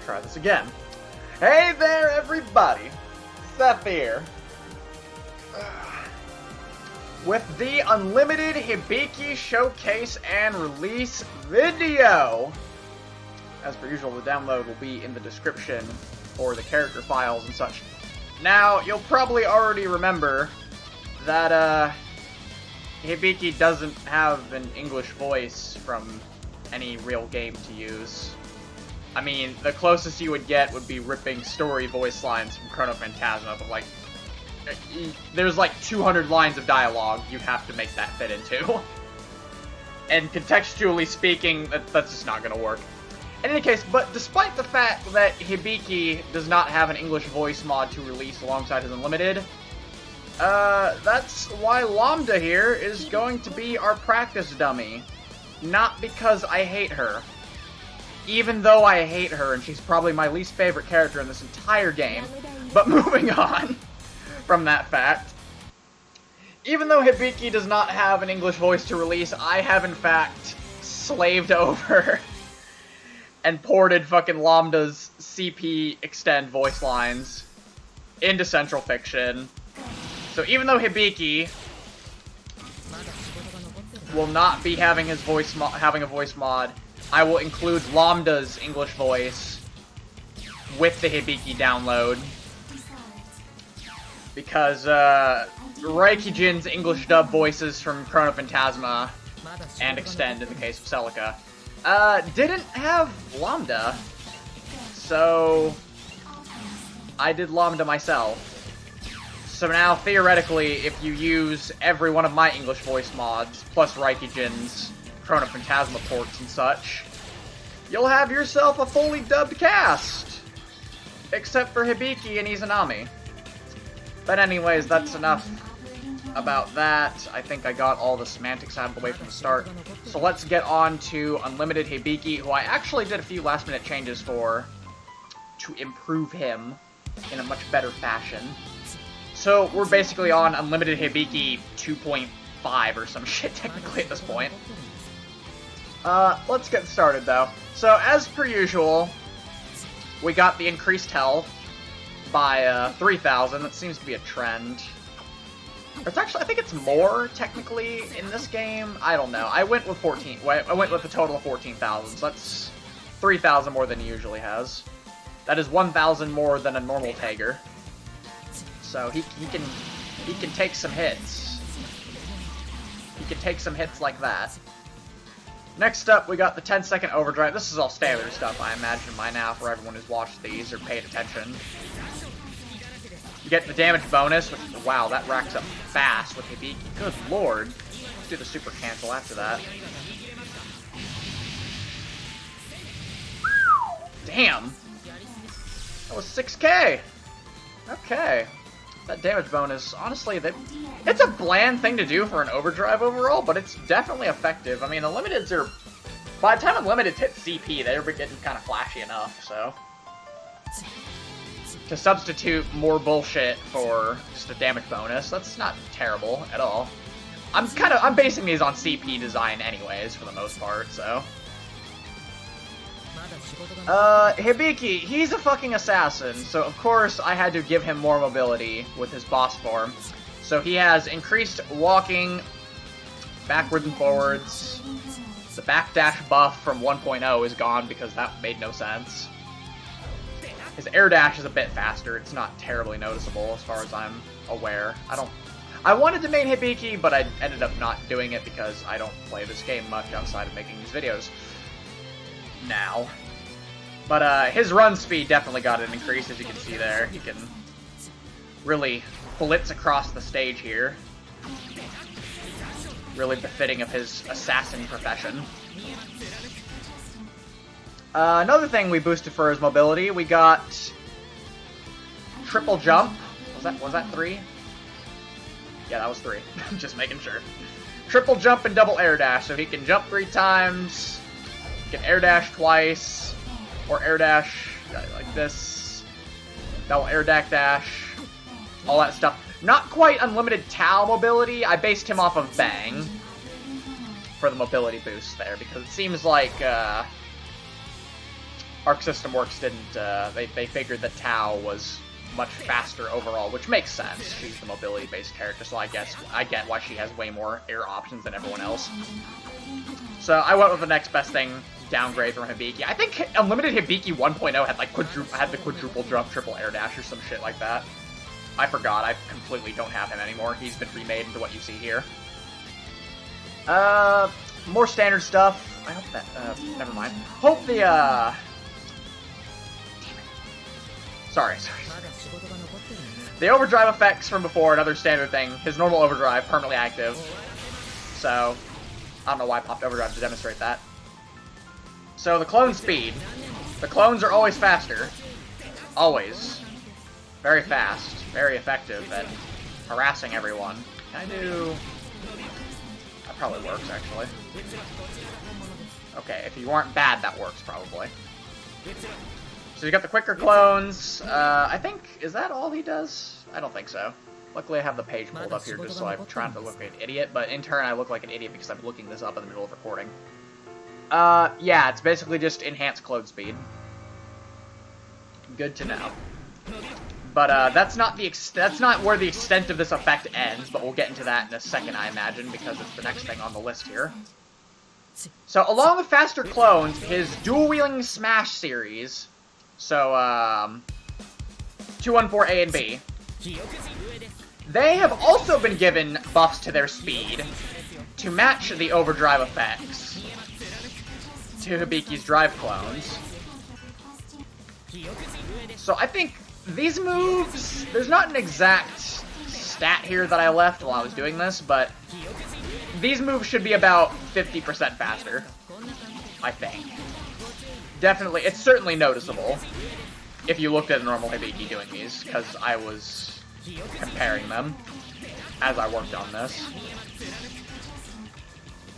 try this again. Hey there, everybody! Seth here. With the Unlimited Hibiki Showcase and Release video. As per usual, the download will be in the description for the character files and such. Now, you'll probably already remember that, Hibiki doesn't have an English voice from any real game to use. I mean, the closest you would get would be ripping story voice lines from Chrono Phantasma, but like, there's like 200 lines of dialogue you'd have to make that fit into. And contextually speaking, that's just not gonna work. In any case, but despite the fact that Hibiki does not have an English voice mod to release alongside his Unlimited, that's why Lambda here is going to be our practice dummy. Not because I hate her. Even though I hate her, and she's probably my least favorite character in this entire game. But moving on from that fact, even though Hibiki does not have an English voice to release, I have in fact slaved over and ported fucking Lambda's CP extend voice lines into Central Fiction. So even though Hibiki will not be having his voice having a voice mod, I will include Lambda's English voice with the Hibiki download. Because Raikijin's English dub voices from Chrono Phantasma and Extend in the case of Celica didn't have Lambda. So I did Lambda myself. So now, theoretically, if you use every one of my English voice mods, plus Raikijin's Chrono Phantasma ports and such, you'll have yourself a fully dubbed cast! Except for Hibiki and Izanami. But anyways, that's enough about that. I think I got all the semantics out of the way from the start. So let's get on to Unlimited Hibiki, who I actually did a few last-minute changes for to improve him in a much better fashion. So we're basically on Unlimited Hibiki 2.5 or some shit technically at this point. Let's get started though. So as per usual, we got the increased health by 3,000. That seems to be a trend. It's actually, I think it's more technically in this game. I don't know. I went with 14. I went with a total of 14,000. So that's 3,000 more than he usually has. That is 1,000 more than a normal Tiger. So he can take some hits. He can take some hits like that. Next up, we got the 10-second overdrive. This is all standard stuff, I imagine, by now, for everyone who's watched these or paid attention. You get the damage bonus, which, wow, that racks up fast with Hibiki. Good lord. Let's do the super cancel after that. Damn! That was 6k! Okay. That damage bonus, honestly, it's a bland thing to do for an overdrive overall, but it's definitely effective. I mean, Unlimiteds are... By the time Unlimiteds hit CP, they were getting kind of flashy enough, so... To substitute more bullshit for just a damage bonus, that's not terrible at all. I'm basing these on CP design anyways, for the most part, so... Hibiki, he's a fucking assassin, so of course I had to give him more mobility with his boss form. So he has increased walking, backwards and forwards. The backdash buff from 1.0 is gone because that made no sense. His air dash is a bit faster, it's not terribly noticeable as far as I'm aware. I wanted to main Hibiki, but I ended up not doing it because I don't play this game much outside of making these videos now. But his run speed definitely got an increase, as you can see there. He can really blitz across the stage here. Really befitting of his assassin profession. Another thing we boosted for his mobility, we got triple jump. Was that 3? Yeah, that was 3. Just making sure. Triple jump and double air dash, so he can jump 3 times, he can air dash twice, or air dash like this, double air dash, all that stuff. Not quite unlimited Tau mobility. I based him off of Bang for the mobility boost there, because it seems like Arc System Works didn't, they figured that Tao was much faster overall, which makes sense. She's the mobility-based character, so I guess I get why she has way more air options than everyone else. So I went with the next best thing, downgrade from Hibiki. I think Unlimited Hibiki 1.0 had like the quadruple jump, triple air dash, or some shit like that. I forgot. I completely don't have him anymore. He's been remade into what you see here. More standard stuff. I hope that, never mind. Hope the, Damn it. Sorry. The overdrive effects from before, another standard thing. His normal overdrive, permanently active. So, I don't know why I popped overdrive to demonstrate that. So, the clone speed. The clones are always faster. Always. Very fast. Very effective at harassing everyone. Can I do... That probably works, actually. Okay, if you aren't bad, that works, probably. So you got the quicker clones. I think... Is that all he does? I don't think so. Luckily, I have the page pulled up here just so I'm trying to look like an idiot, but in turn, I look like an idiot because I'm looking this up in the middle of recording. Yeah, it's basically just enhanced clone speed. Good to know. But, that's not where the extent of this effect ends, but we'll get into that in a second, I imagine, because it's the next thing on the list here. So, along with faster clones, his dual-wheeling Smash series, so, 214A and B, they have also been given buffs to their speed to match the overdrive effects to Hibiki's drive clones. So I think these moves, there's not an exact stat here that I left while I was doing this, but these moves should be about 50% faster, I think. Definitely, it's certainly noticeable if you looked at a normal Hibiki doing these, because I was comparing them as I worked on this.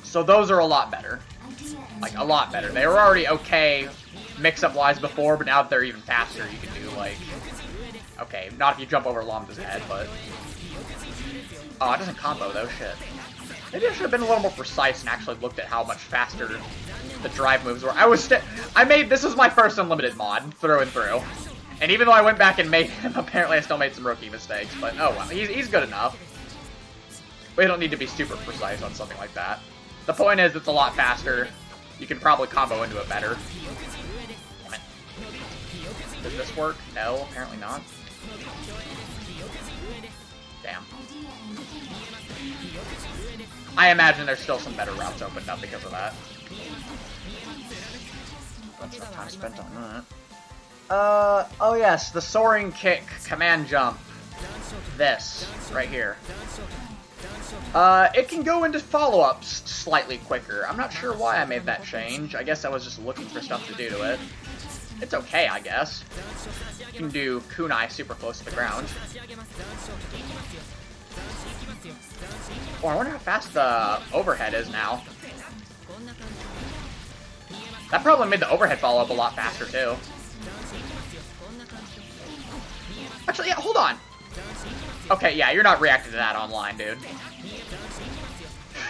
So those are a lot better. Like, a lot better. They were already okay mix-up-wise before, but now that they're even faster, you can do, like... Okay, not if you jump over Lambda's head, but... Oh, it doesn't combo, though, shit. Maybe I should have been a little more precise and actually looked at how much faster the drive moves were. This was my first Unlimited mod, through and through. And even though I went back and made him, apparently I still made some rookie mistakes, but oh well, he's good enough. We don't need to be super precise on something like that. The point is, it's a lot faster. You can probably combo into it better. Damn it. Does this work? No, apparently not. Damn. I imagine there's still some better routes opened up because of that. That's enough time spent on that. Oh yes, the soaring kick, command jump. This, right here. It can go into follow-ups slightly quicker. I'm not sure why I made that change. I guess I was just looking for stuff to do to it. It's okay, I guess. You can do Kunai super close to the ground. Oh, I wonder how fast the overhead is now. That probably made the overhead follow-up a lot faster, too. Actually, yeah, hold on. Okay, yeah, you're not reacting to that online, dude.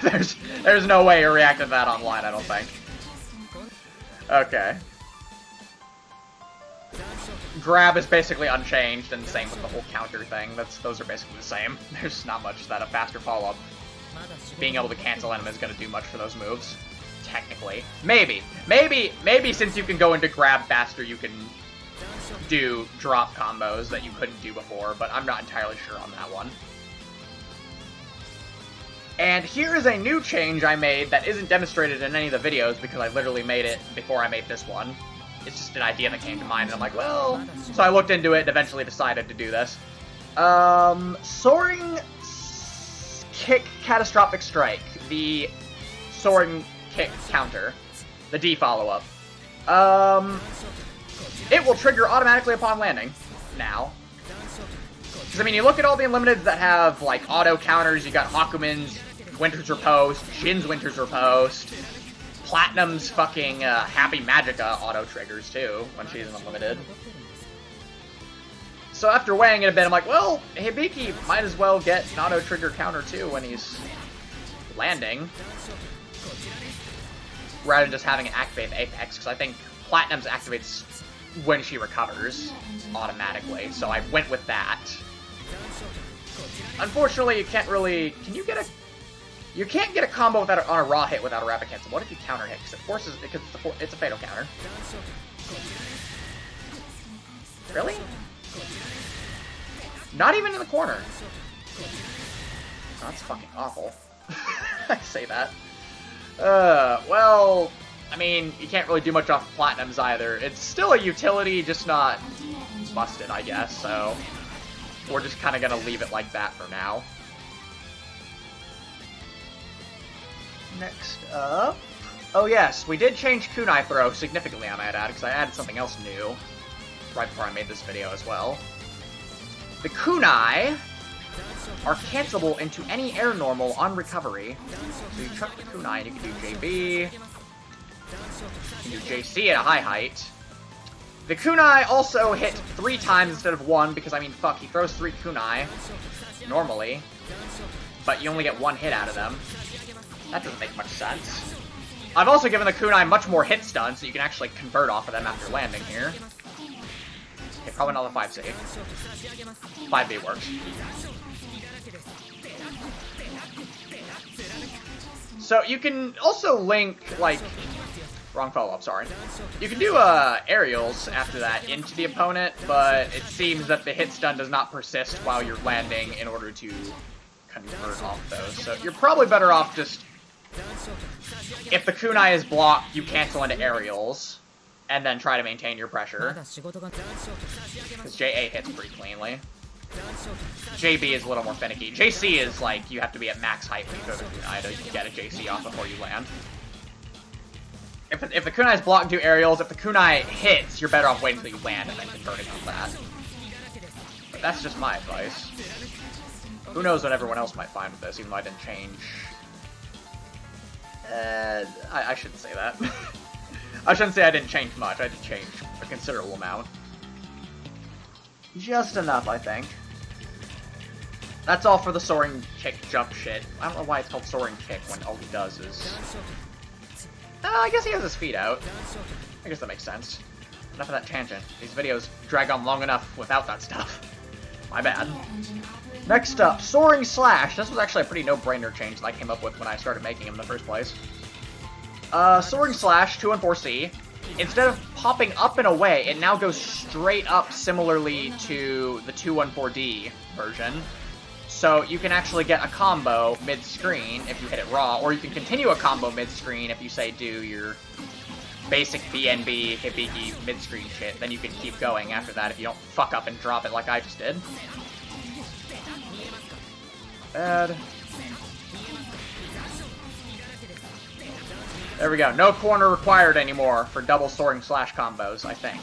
There's no way you're reacting to that online, I don't think. Okay. Grab is basically unchanged, and same with the whole counter thing. Those are basically the same. There's not much that a faster follow-up, being able to cancel enemies is going to do much for those moves. Technically. Maybe since you can go into grab faster, you can do drop combos that you couldn't do before, but I'm not entirely sure on that one. And here is a new change I made that isn't demonstrated in any of the videos because I literally made it before I made this one. It's just an idea that came to mind, and I'm like, well... So I looked into it and eventually decided to do this. Soaring Kick Catastrophic Strike. The Soaring Kick counter. The D follow-up. It will trigger automatically upon landing. Now. Because, I mean, you look at all the Unlimiteds that have, like, auto counters. You got Hakumen's Winter's Riposte, Jin's Winter's Riposte, Platinum's fucking Happy Magica auto triggers, too, when she's an Unlimited. So after weighing it a bit, I'm like, well, Hibiki might as well get an auto trigger counter, too, when he's landing. Rather than just having an activate Apex, because I think Platinum's activates when she recovers automatically, so I went with that. Unfortunately, you can't really... Can you get a... You can't get a combo without on a raw hit without a rapid cancel. What if you counter hit? Because it forces... Because it's a fatal counter. Really? Not even in the corner. That's fucking awful. I say that. Well... I mean, you can't really do much off Platinums either. It's still a utility, just not busted, I guess, so... We're just kind of going to leave it like that for now. Next up... Oh yes, we did change Kunai throw significantly, I might add, because I added something else new right before I made this video as well. The Kunai are cancelable into any air normal on recovery. So you chuck the Kunai and you can do JB... You can do JC at a high height. The Kunai also hit 3 times instead of 1, because, I mean, fuck, he throws 3 Kunai, normally, but you only get 1 hit out of them. That doesn't make much sense. I've also given the Kunai much more hit stun, so you can actually convert off of them after landing here. Okay, probably not the 5C. 5B works. So you can also link, like... Wrong follow-up, sorry. You can do aerials after that into the opponent, but it seems that the hit stun does not persist while you're landing in order to convert off those. So you're probably better off just... If the Kunai is blocked, you cancel into aerials, and then try to maintain your pressure. Because JA hits pretty cleanly. JB is a little more finicky. JC is like, you have to be at max height when you throw the Kunai to get a JC off before you land. If the Kunai is blocked and do aerials, if the Kunai hits, you're better off waiting until you land and then converting off that. But that's just my advice. Who knows what everyone else might find with this, even though I didn't change... I shouldn't say that. I shouldn't say I didn't change much, I did change a considerable amount. Just enough, I think. That's all for the soaring kick jump shit. I don't know why it's called soaring kick when all he does is... I guess he has his feet out. I guess that makes sense. Enough of that tangent. These videos drag on long enough without that stuff. My bad. Next up, Soaring Slash. This was actually a pretty no-brainer change that I came up with when I started making him in the first place. Soaring Slash, 2 and 4C. Instead of popping up and away, it now goes straight up similarly to the 214D version. So you can actually get a combo mid-screen if you hit it raw, or you can continue a combo mid-screen if you, say, do your basic BNB, Hibiki mid-screen shit. Then you can keep going after that if you don't fuck up and drop it like I just did. Bad. There we go. No corner required anymore for double Soaring Slash combos, I think.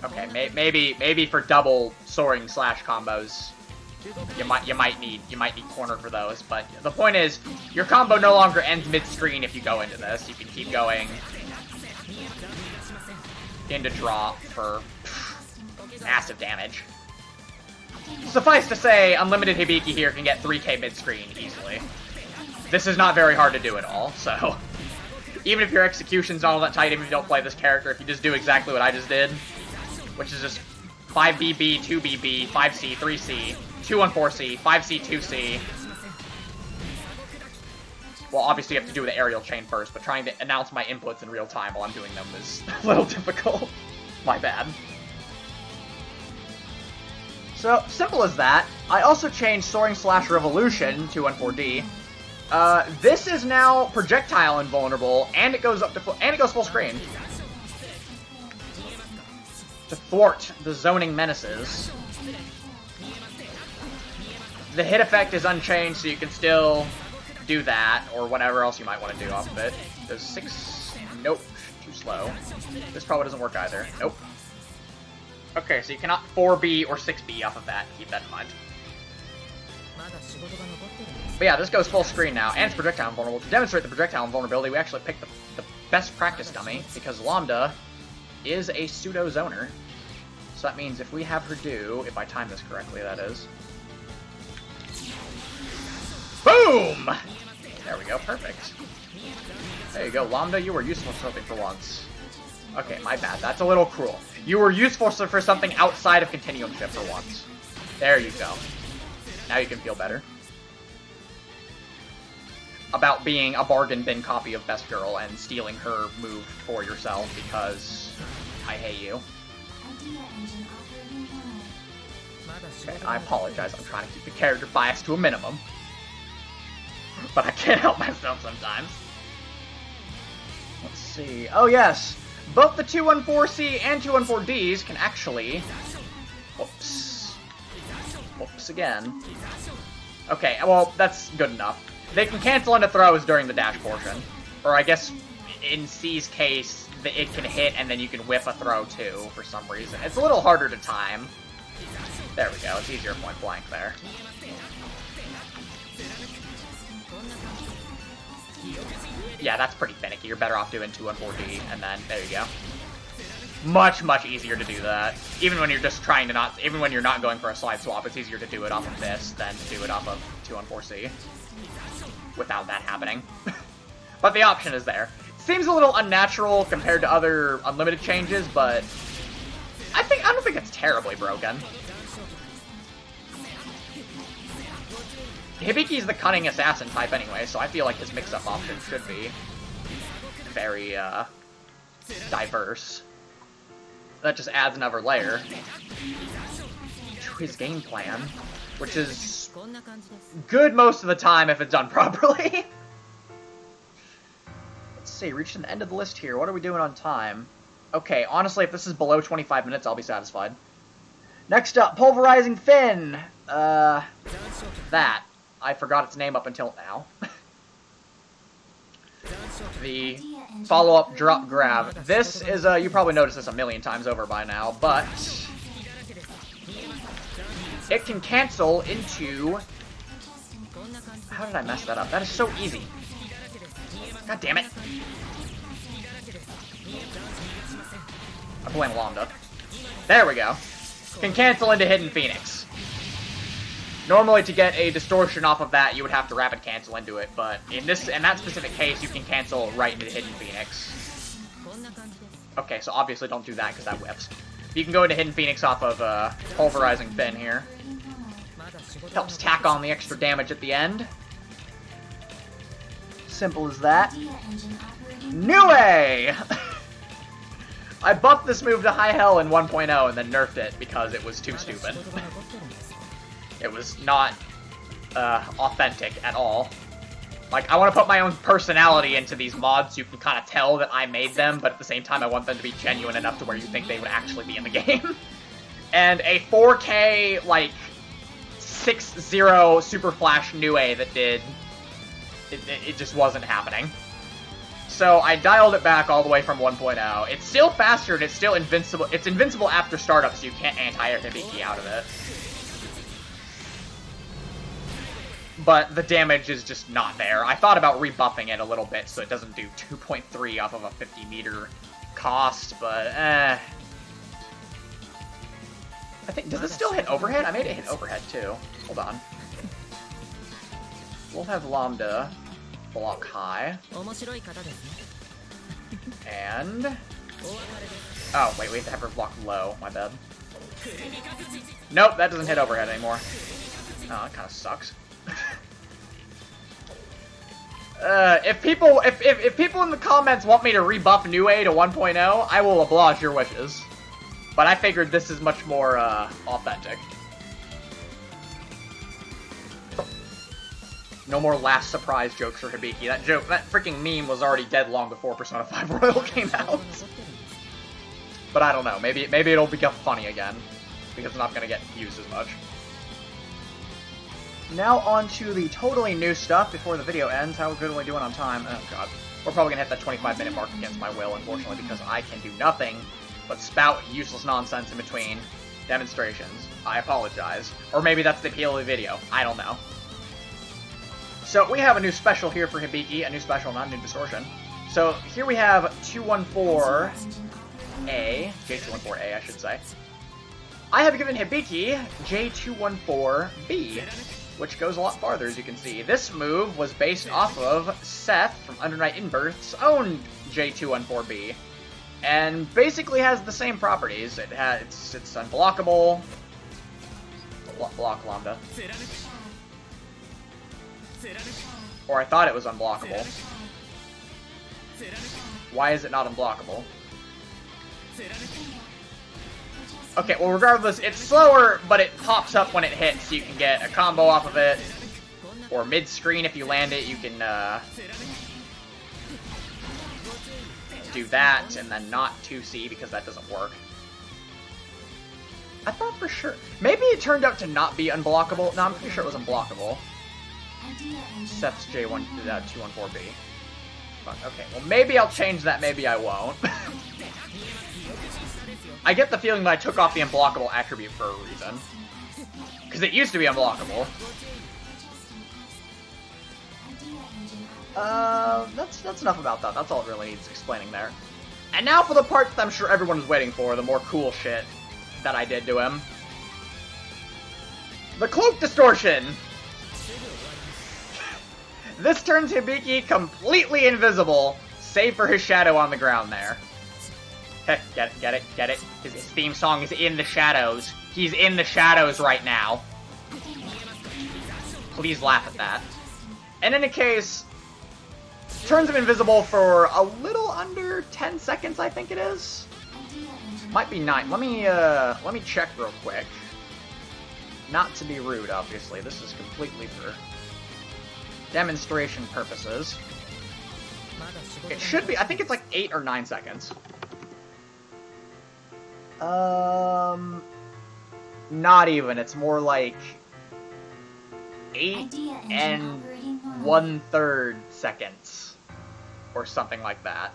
Okay, maybe for double Soaring Slash combos, you might need corner for those. But the point is, your combo no longer ends mid-screen if you go into this. You can keep going into drop for massive damage. Suffice to say, Unlimited Hibiki here can get 3k mid-screen easily. This is not very hard to do at all, so... Even if your execution's not all that tight, even if you don't play this character, if you just do exactly what I just did, which is just 5BB, 2BB, 5C, 3C, 2 on 4C, 5C, 2C. Well, obviously you have to do the aerial chain first, but trying to announce my inputs in real time while I'm doing them is a little difficult. My bad. So, simple as that. I also changed Soaring Slash Revolution, 2 on 4D. This is now projectile invulnerable, and it goes up to full screen. To thwart the zoning menaces. The hit effect is unchanged, so you can still do that, or whatever else you might want to do off of it. Does 6... Nope. Too slow. This probably doesn't work either. Nope. Okay, so you cannot 4B or 6B off of that. Keep that in mind. But yeah, this goes full screen now, and it's projectile invulnerable. To demonstrate the projectile invulnerability, we actually picked the best practice dummy, because Lambda is a pseudo-zoner. So that means if we have her do, if I time this correctly, that is. Boom! There we go, perfect. There you go, Lambda, you were useful for something for once. Okay, my bad, that's a little cruel. You were useful for something outside of Continuum Shift for once. There you go. Now you can feel better. About being a bargain bin copy of Best Girl and stealing her move for yourself because I hate you. Okay, I apologize, I'm trying to keep the character bias to a minimum. But I can't help myself sometimes. Let's see. Oh yes! Both the 214C and 214Ds can actually... Whoops. Whoops again. Okay, well, that's good enough. They can cancel into throws during the dash portion. Or I guess, in C's case, it can hit and then you can whip a throw too, for some reason. It's a little harder to time. There we go, it's easier point blank there. Yeah, that's pretty finicky. You're better off doing 214D, and then, there you go. Much, much easier to do that. Even when you're just trying to not, even when you're not going for a slide swap, it's easier to do it off of this than to do it off of 214C. Without that happening. But the option is there. Seems a little unnatural compared to other unlimited changes, but I don't think it's terribly broken. Hibiki's the cunning assassin type anyway, so I feel like his mix-up option should be very diverse. That just adds another layer to his game plan, which is good most of the time if it's done properly. Let's see, reaching the end of the list here. What are we doing on time? Okay, honestly, if this is below 25 minutes, I'll be satisfied. Next up, Pulverizing Fin. That. I forgot its name up until now. The follow-up drop grab. This is, you probably noticed this a million times over by now, but it can cancel into... How did I mess that up? That is so easy. God damn it. I blame Lambda. There we go. Can cancel into Hidden Phoenix. Normally, to get a distortion off of that, you would have to rapid cancel into it, but in that specific case, you can cancel right into Hidden Phoenix. Okay, so obviously don't do that, because that whips. You can go into Hidden Phoenix off of Pulverizing Fin here. Helps tack on the extra damage at the end. Simple as that. Nue! I buffed this move to High Hell in 1.0 and then nerfed it because it was too stupid. It was not authentic at all. Like, I want to put my own personality into these mods so you can kind of tell that I made them, but at the same time I want them to be genuine enough to where you think they would actually be in the game. And a 4K, like, 6-0 Super Flash Nue that did... It just wasn't happening. So I dialed it back all the way from 1.0. It's still faster and it's still invincible. It's invincible after startup, so you can't anti-air Hibiki out of it. But the damage is just not there. I thought about rebuffing it a little bit so it doesn't do 2.3 off of a 50-meter cost, but I think, does this still hit overhead? I made it hit overhead too. Hold on. We'll have Lambda block high. And... Oh, wait, we have to have her block low. My bad. Nope, that doesn't hit overhead anymore. Oh, that kind of sucks. If people in the comments want me to rebuff Nue to 1.0, I will oblige your wishes. But I figured this is much more authentic. No more last surprise jokes for Hibiki. That freaking meme was already dead long before Persona 5 Royal came out. But I don't know. Maybe it'll become funny again because it's not gonna get used as much. Now on to the totally new stuff before the video ends. How good are we doing on time? Oh god. We're probably gonna hit that 25-minute mark against my will, unfortunately, because I can do nothing but spout useless nonsense in between demonstrations. I apologize. Or maybe that's the appeal of the video. I don't know. So we have a new special here for Hibiki. A new special, not a new distortion. So here we have 214A. J214A, I should say. I have given Hibiki J214B. which goes a lot farther, as you can see. This move was based off of Seth from Under Night In-Birth's own J214B, and basically has the same properties. It's unblockable. Block Lambda. Or I thought it was unblockable. Why is it not unblockable? Okay, well regardless, it's slower, but it pops up when it hits, so you can get a combo off of it. Or mid-screen, if you land it, you can do that, and then not 2C, because that doesn't work. I thought for sure... Maybe it turned out to not be unblockable. No, I'm pretty sure it was unblockable. Seth's J214B. Fuck, okay, well maybe I'll change that, maybe I won't. I get the feeling that I took off the unblockable attribute for a reason. Because it used to be unblockable. That's enough about that. That's all it really needs explaining there. And now for the part that I'm sure everyone was waiting for, the more cool shit that I did to him. The Cloak Distortion! This turns Hibiki completely invisible, save for his shadow on the ground there. Heh, get it? His theme song is in the shadows. He's in the shadows right now. Please laugh at that. In any case, turns him invisible for a little under 10 seconds, I think it is. Might be 9. Let me check real quick. Not to be rude, obviously. This is completely for demonstration purposes. It should be, I think it's like 8 or 9 seconds. Not even. It's more like 8 and 1/3 seconds. Or something like that.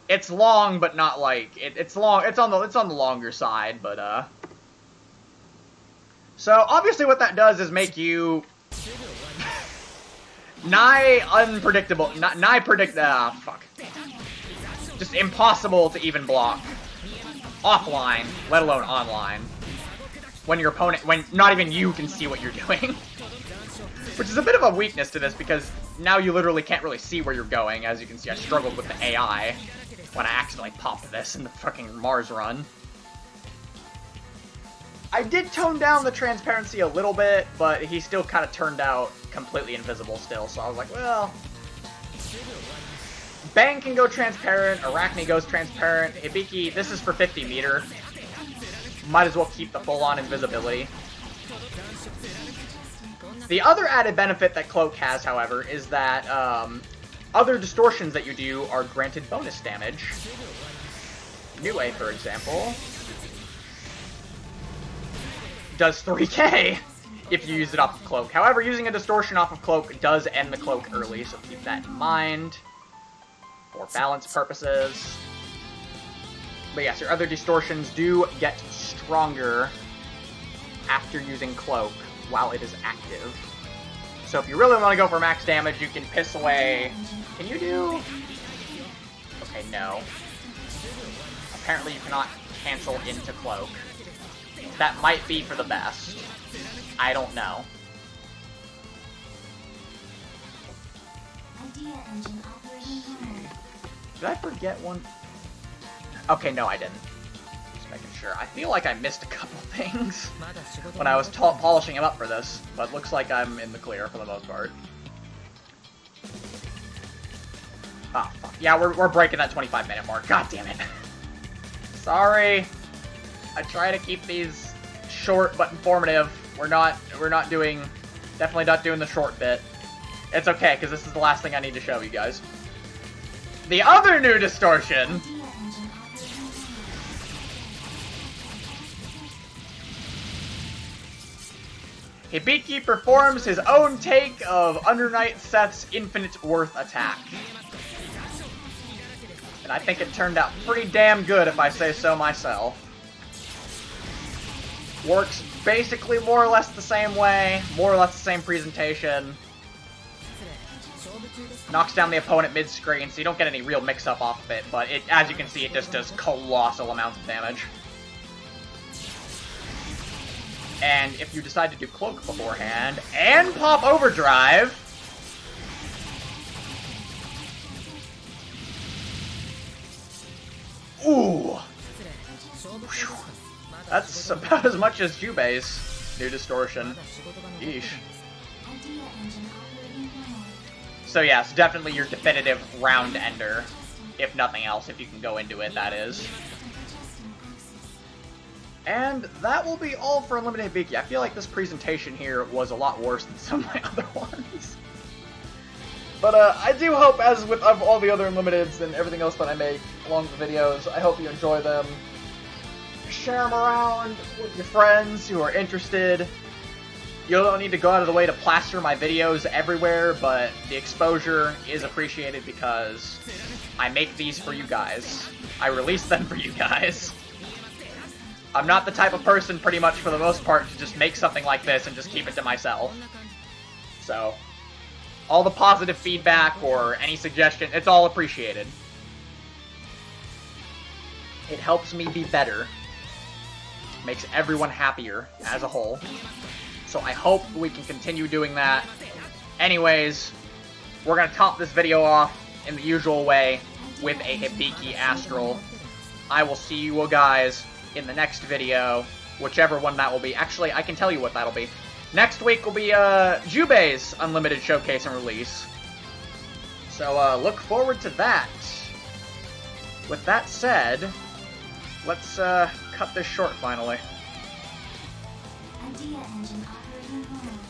It's long, but not like it's long. It's on the longer side, but So obviously, what that does is make you nigh unpredictable, fuck, just impossible to even block offline, let alone online. When your opponent, when not even you can see what you're doing, which is a bit of a weakness to this because now you literally can't really see where you're going. As you can see, I struggled with the AI when I accidentally popped this in the fucking Mars run. I did tone down the transparency a little bit, but he still kind of turned out completely invisible still, so I was like, well... Bang can go transparent, Arachne goes transparent, Hibiki, this is for 50 meter. Might as well keep the full-on invisibility. The other added benefit that Cloak has, however, is that other distortions that you do are granted bonus damage. Jubei, for example, does 3k if you use it off of Cloak. However, using a distortion off of Cloak does end the Cloak early, so keep that in mind for balance purposes. But yes, your other distortions do get stronger after using Cloak while it is active. So if you really want to go for max damage, you can piss away... Can you do... Okay, no. Apparently you cannot cancel into Cloak. That might be for the best. I don't know. Did I forget one? Okay, no, I didn't. Just making sure. I feel like I missed a couple things when I was polishing him up for this, but looks like I'm in the clear for the most part. Ah, oh, fuck. Yeah, we're breaking that 25-minute mark. God damn it. Sorry. I try to keep these short but informative. We're not doing, definitely not doing the short bit. It's okay, because this is the last thing I need to show you guys. The other new distortion. Hibiki performs his own take of Under Night Seth's Infinite Worth attack. And I think it turned out pretty damn good, if I say so myself. Works basically more or less the same way, more or less the same presentation. Knocks down the opponent mid-screen, so you don't get any real mix-up off of it, but it, as you can see, it just does colossal amounts of damage. And if you decide to do Cloak beforehand, and pop Overdrive... Ooh! Whew. That's about as much as Jubei's new Distortion. Yeesh. So yes, definitely your definitive round ender. If nothing else, if you can go into it, that is. And that will be all for Unlimited Hibiki. I feel like this presentation here was a lot worse than some of my other ones. But I do hope, as with all the other Unlimiteds and everything else that I make along the videos, I hope you enjoy them. Share them around with your friends who are interested. You don't need to go out of the way to plaster my videos everywhere, but the exposure is appreciated because I make these for you guys. I release them for you guys. I'm not the type of person, pretty much for the most part, to just make something like this and just keep it to myself. So, all the positive feedback or any suggestion, it's all appreciated. It helps me be better. Makes everyone happier as a whole. So I hope we can continue doing that. Anyways, we're going to top this video off in the usual way with a Hibiki Astral. I will see you guys in the next video, whichever one that will be. Actually, I can tell you what that'll be. Next week will be Jubei's Unlimited Showcase and Release. So look forward to that. With that said, let's cut this short finally. Idea engine operating well.